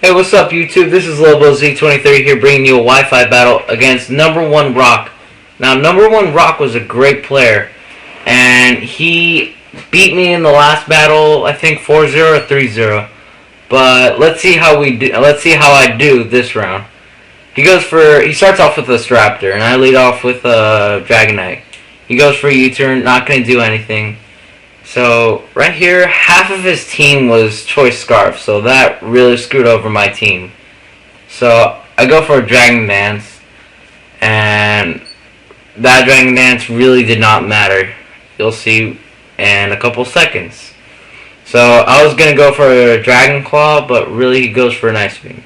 Hey, what's up, YouTube? This is LoboZ23 here, bringing you a Wi-Fi battle against Number1Rok. Now, Number1Rok was a great player, and he beat me in the last battle. I think 4-0 or 3-0. But let's see how we do. Let's see how I do this round. He starts off with a Raptor, and I lead off with a Dragon Knight. He goes for a U-turn, not going to do anything. So, right here, half of his team was Choice Scarf, so that really screwed over my team. So, I go for a Dragon Dance, and that Dragon Dance really did not matter. You'll see in a couple seconds. So, I was going to go for a Dragon Claw, but really he goes for an Ice Beam.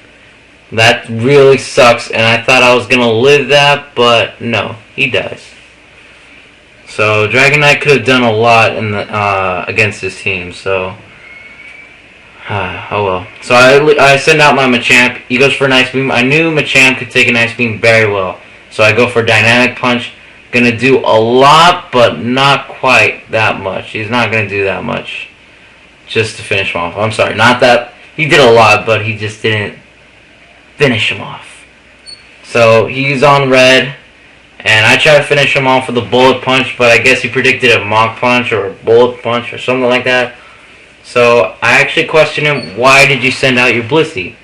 That really sucks, and I thought I was going to live that, but no, he dies. So Dragon Knight could have done a lot in the against his team. So oh well. So I send out my Machamp. He goes for an Ice Beam. I knew Machamp could take an Ice Beam very well. So I go for Dynamic Punch. Gonna do a lot, but not quite that much. He's not gonna do that much just to finish him off. I'm sorry, not that he did a lot, but he just didn't finish him off. So he's on red. And I tried to finish him off with a Bullet Punch, but I guess he predicted a Mach Punch or a Bullet Punch or something like that. So I actually questioned him, why did you send out your Blissey?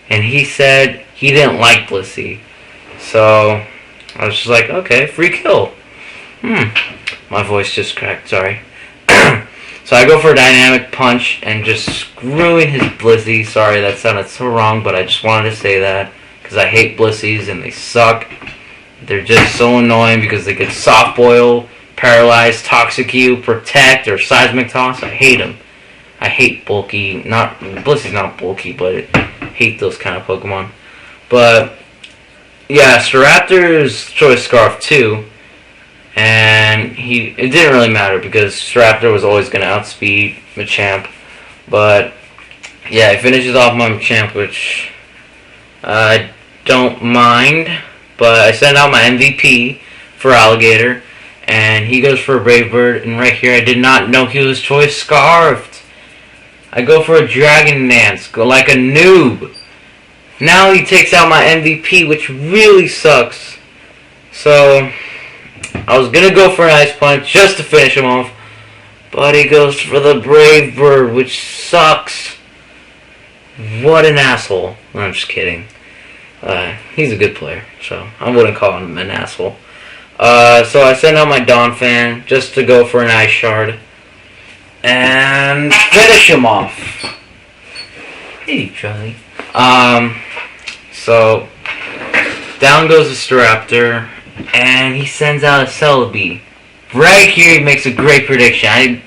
And he said he didn't like Blissey. So I was just like, okay, free kill. My voice just cracked, sorry. So I go for a Dynamic Punch and just screwing his Blissey. Sorry, that sounded so wrong, but I just wanted to say that because I hate Blisseys and they suck. They're just so annoying because they get Soft Boil, Paralyze, Toxicue, Protect, or Seismic Toss. I hate them. I hate bulky, Blissey's not bulky, but I hate those kind of Pokemon. But, yeah, Staraptor's Choice Scarf too. And it didn't really matter because Staraptor was always going to outspeed Machamp. But, yeah, he finishes off my Machamp, which I don't mind. But I send out my MVP for Alligator, and he goes for a Brave Bird, and right here I did not know he was Choice Scarfed. I go for a Dragon Dance, go like a noob. Now he takes out my MVP, which really sucks. So, I was going to go for an Ice Punch just to finish him off, but he goes for the Brave Bird, which sucks. What an asshole. I'm just kidding. He's a good player, so I wouldn't call him an asshole. So I send out my Donphan just to go for an Ice Shard and finish him off. Hey, Charlie. So down goes the Staraptor, and he sends out a Celebi. Right here, he makes a great prediction.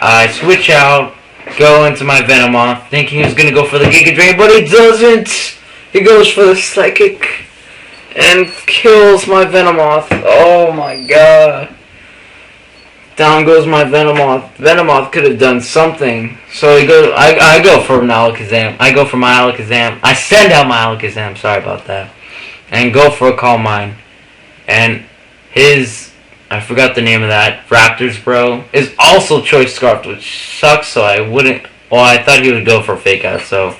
I switch out, go into my Venomoth, thinking he was gonna go for the Giga Drain, but he doesn't. He goes for the Psychic and kills my Venomoth. Oh my god. Down goes my Venomoth. Venomoth could have done something. So he goes. I go for an Alakazam. I go for my Alakazam. I send out my Alakazam. Sorry about that. And go for a Calm Mind. And I forgot the name of that, Raptors Bro, is also Choice Scarfed, which sucks, so I wouldn't. Well, I thought he would go for Fake Out, so.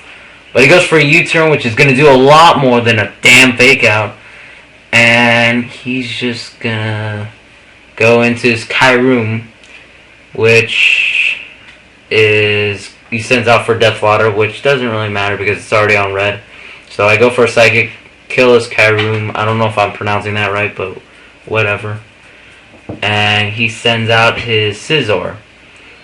But he goes for a U-turn, which is going to do a lot more than a damn Fake Out. And he's just going to go into his Kyroom, which is, he sends out for Death Water, which doesn't really matter because it's already on red. So I go for a Psychic, kill his Kyroom. I don't know if I'm pronouncing that right, but whatever. And he sends out his Scizor.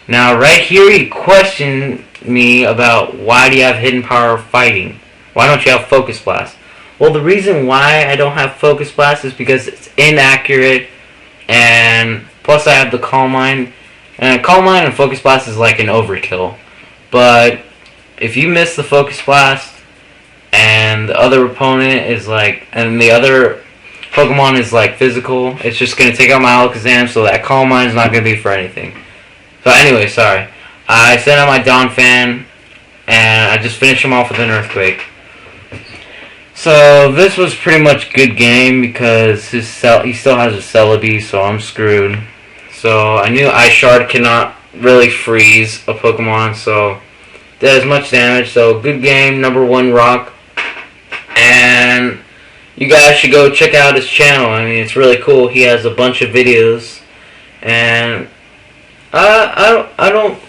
Now, right here, he questioned me about why do you have Hidden Power Fighting? Why don't you have Focus Blast? Well, the reason why I don't have Focus Blast is because it's inaccurate, and plus I have the Calm Mind. And Calm Mind and Focus Blast is like an overkill. But if you miss the Focus Blast, and the other opponent is like, and the other Pokemon is like physical, it's just going to take out my Alakazam, so that Calm Mind is not going to be for anything. So anyway, sorry. I sent out my Donphan, and I just finished him off with an Earthquake. So this was pretty much good game because he still has a Celebi, so I'm screwed. So I knew Ice Shard cannot really freeze a Pokemon, so as much damage. So good game, Number1Rok, and you guys should go check out his channel. I mean, it's really cool. He has a bunch of videos, and I don't.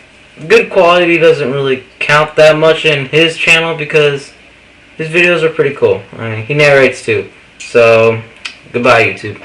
Good quality doesn't really count that much in his channel because his videos are pretty cool. I mean, he narrates too. So, goodbye, YouTube.